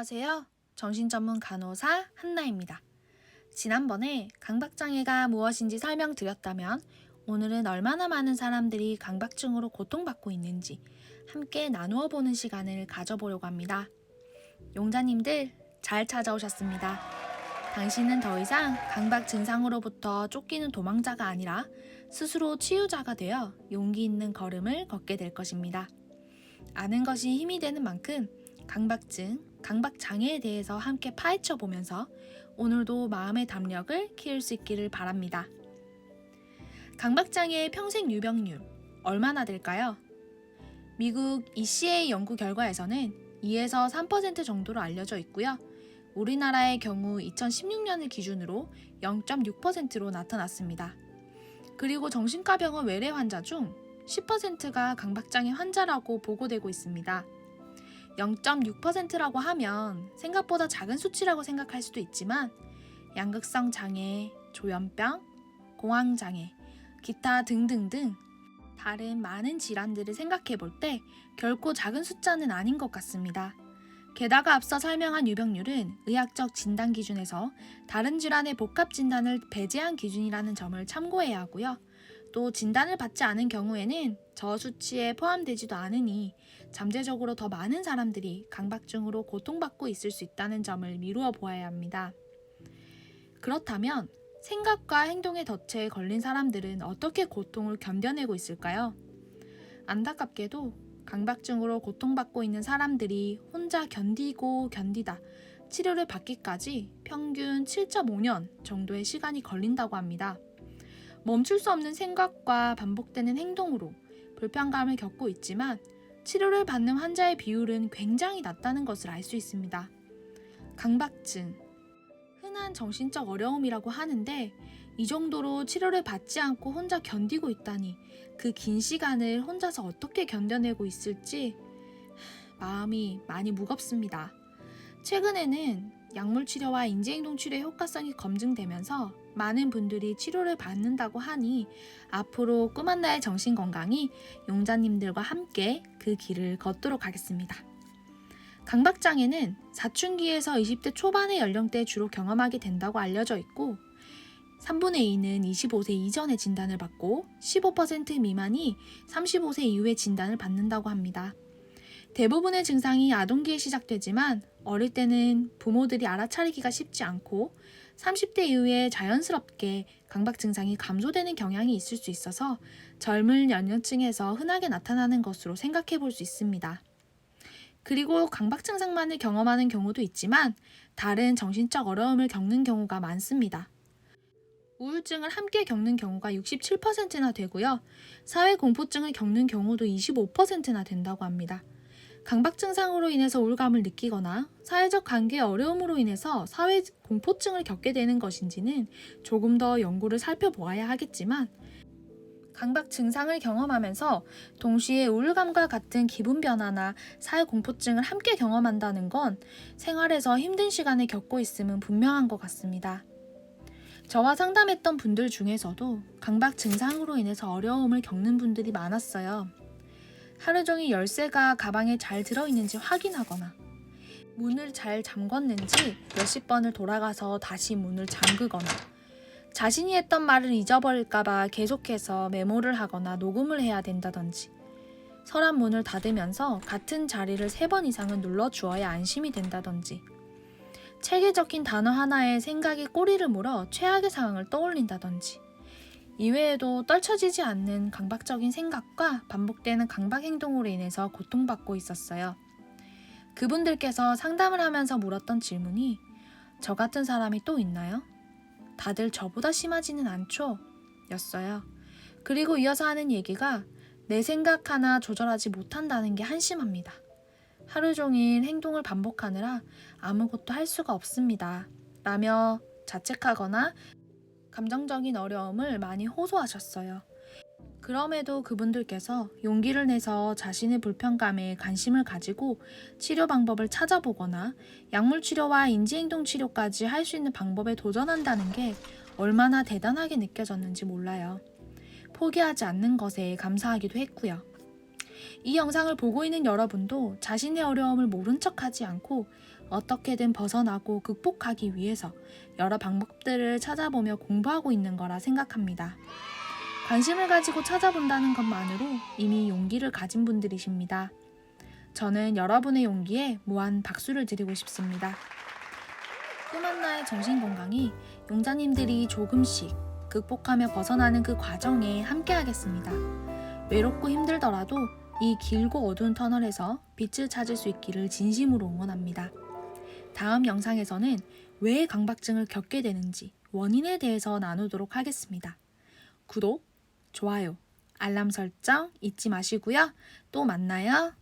안녕하세요. 정신전문 간호사 한나입니다. 지난번에 강박장애가 무엇인지 설명드렸다면 오늘은 얼마나 많은 사람들이 강박증으로 고통받고 있는지 함께 나누어 보는 시간을 가져보려고 합니다. 용자님들 잘 찾아오셨습니다. 당신은 더 이상 강박 증상으로부터 쫓기는 도망자가 아니라 스스로 치유자가 되어 용기 있는 걸음을 걷게 될 것입니다. 아는 것이 힘이 되는 만큼 강박증, 강박장애에 대해서 함께 파헤쳐 보면서 오늘도 마음의 담력을 키울 수 있기를 바랍니다. 강박장애의 평생 유병률 얼마나 될까요? 미국 ECA 연구 결과에서는 2에서 3% 정도로 알려져 있고요. 우리나라의 경우 2016년을 기준으로 0.6%로 나타났습니다. 그리고 정신과 병원 외래 환자 중 10%가 강박장애 환자라고 보고되고 있습니다. 0.6%라고 하면 생각보다 작은 수치라고 생각할 수도 있지만 양극성 장애, 조현병, 공황장애, 기타 등등등 다른 많은 질환들을 생각해 볼 때 결코 작은 숫자는 아닌 것 같습니다. 게다가 앞서 설명한 유병률은 의학적 진단 기준에서 다른 질환의 복합 진단을 배제한 기준이라는 점을 참고해야 하고요. 또 진단을 받지 않은 경우에는 저 수치에 포함되지도 않으니 잠재적으로 더 많은 사람들이 강박증으로 고통받고 있을 수 있다는 점을 미루어 보아야 합니다. 그렇다면 생각과 행동의 덫에 걸린 사람들은 어떻게 고통을 견뎌내고 있을까요? 안타깝게도 강박증으로 고통받고 있는 사람들이 혼자 견디고 견디다 치료를 받기까지 평균 7.5년 정도의 시간이 걸린다고 합니다. 멈출 수 없는 생각과 반복되는 행동으로 불편감을 겪고 있지만 치료를 받는 환자의 비율은 굉장히 낮다는 것을 알 수 있습니다. 강박증, 흔한 정신적 어려움이라고 하는데 이 정도로 치료를 받지 않고 혼자 견디고 있다니 그 긴 시간을 혼자서 어떻게 견뎌내고 있을지 마음이 많이 무겁습니다. 최근에는 약물 치료와 인지행동 치료의 효과성이 검증되면서 많은 분들이 치료를 받는다고 하니 앞으로 꿈한나의 정신건강이 용자님들과 함께 그 길을 걷도록 하겠습니다. 강박장애는 사춘기에서 20대 초반의 연령대에 주로 경험하게 된다고 알려져 있고 3분의 2는 25세 이전에 진단을 받고 15% 미만이 35세 이후에 진단을 받는다고 합니다. 대부분의 증상이 아동기에 시작되지만 어릴 때는 부모들이 알아차리기가 쉽지 않고 30대 이후에 자연스럽게 강박 증상이 감소되는 경향이 있을 수 있어서 젊은 연령층에서 흔하게 나타나는 것으로 생각해 볼 수 있습니다. 그리고 강박 증상만을 경험하는 경우도 있지만 다른 정신적 어려움을 겪는 경우가 많습니다. 우울증을 함께 겪는 경우가 67%나 되고요. 사회공포증을 겪는 경우도 25%나 된다고 합니다. 강박 증상으로 인해서 우울감을 느끼거나 사회적 관계의 어려움으로 인해서 사회 공포증을 겪게 되는 것인지는 조금 더 연구를 살펴보아야 하겠지만 강박 증상을 경험하면서 동시에 우울감과 같은 기분 변화나 사회 공포증을 함께 경험한다는 건 생활에서 힘든 시간을 겪고 있음은 분명한 것 같습니다. 저와 상담했던 분들 중에서도 강박 증상으로 인해서 어려움을 겪는 분들이 많았어요. 하루 종일 열쇠가 가방에 잘 들어있는지 확인하거나 문을 잘 잠궜는지 몇십 번을 돌아가서 다시 문을 잠그거나 자신이 했던 말을 잊어버릴까봐 계속해서 메모를 하거나 녹음을 해야 된다든지 서랍 문을 닫으면서 같은 자리를 3번 이상은 눌러주어야 안심이 된다든지 책에 적힌 단어 하나에 생각이 꼬리를 물어 최악의 상황을 떠올린다든지 이외에도 떨쳐지지 않는 강박적인 생각과 반복되는 강박 행동으로 인해서 고통받고 있었어요. 그분들께서 상담을 하면서 물었던 질문이 저 같은 사람이 또 있나요? 다들 저보다 심하지는 않죠? 였어요. 그리고 이어서 하는 얘기가 내 생각 하나 조절하지 못한다는 게 한심합니다. 하루 종일 행동을 반복하느라 아무것도 할 수가 없습니다. 라며 자책하거나 감정적인 어려움을 많이 호소하셨어요. 그럼에도 그분들께서 용기를 내서 자신의 불편감에 관심을 가지고 치료 방법을 찾아보거나 약물 치료와 인지행동 치료까지 할 수 있는 방법에 도전한다는 게 얼마나 대단하게 느껴졌는지 몰라요. 포기하지 않는 것에 감사하기도 했고요. 이 영상을 보고 있는 여러분도 자신의 어려움을 모른 척하지 않고 어떻게든 벗어나고 극복하기 위해서 여러 방법들을 찾아보며 공부하고 있는 거라 생각합니다. 관심을 가지고 찾아본다는 것만으로 이미 용기를 가진 분들이십니다. 저는 여러분의 용기에 무한 박수를 드리고 싶습니다. 꿈 한나의 정신건강이 용자님들이 조금씩 극복하며 벗어나는 그 과정에 함께하겠습니다. 외롭고 힘들더라도 이 길고 어두운 터널에서 빛을 찾을 수 있기를 진심으로 응원합니다. 다음 영상에서는 왜 강박증을 겪게 되는지 원인에 대해서 나누도록 하겠습니다. 구독, 좋아요, 알람 설정 잊지 마시고요. 또 만나요.